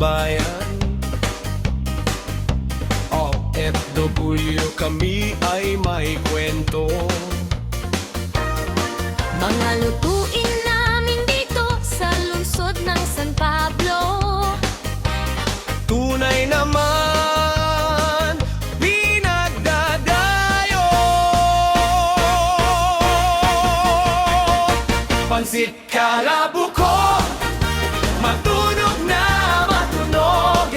bayan. OFW kami ay may kwento. Mga lutuin namin dito sa lungsod ng San Pablo. Tunay naman pinagdadayo. Pansit Kalabuko, matunog na matunog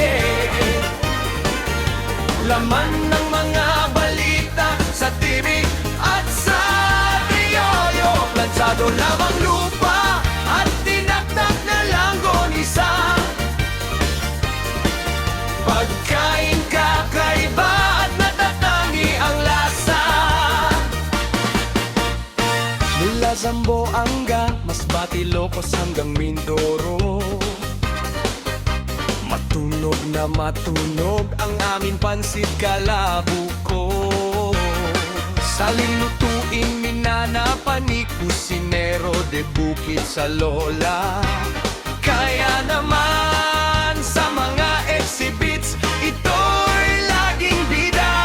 laman ng mga balita sa TV at sa diaryo. Plansado lamang lupa at tinaktak na langgonisa. Pagkain kakaiba at natatangi ang lasa. Mula Zamboanga, Masbate, Ilocos hanggang Mindoro, matunog na matunog ang aming pansit Kalabuko. Saling lutuin, Minana, Panik, Kusinero, de Bukid sa Lola. Kaya naman sa mga exhibits, ito'y laging bida.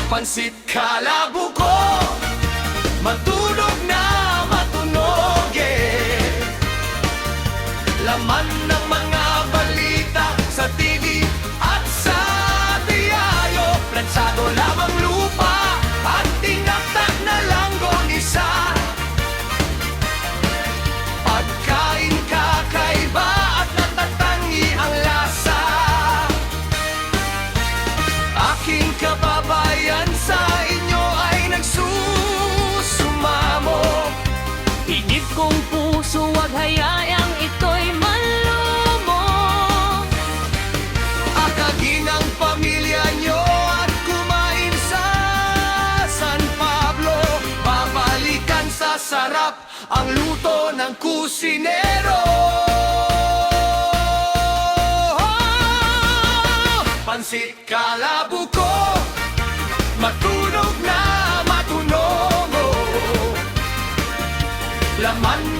Pansit Kalabuko, matunog na matunog laman ng mga balita sa TV at sa diaryo. Plansado lamang lupa at tinaktak na langgonisa. Pagkain kakaiba at natatangi ang lasa. Aking kababayan, sa inyo ay nagsusumamo. Inip kong puso, wag hayayang ito'y malumong. Akagin ang pamilya nyo at kumain sa San Pablo. Babalikan sa sarap ang luto ng kusinero. Pansit Kalabuko, matunog na matunog laman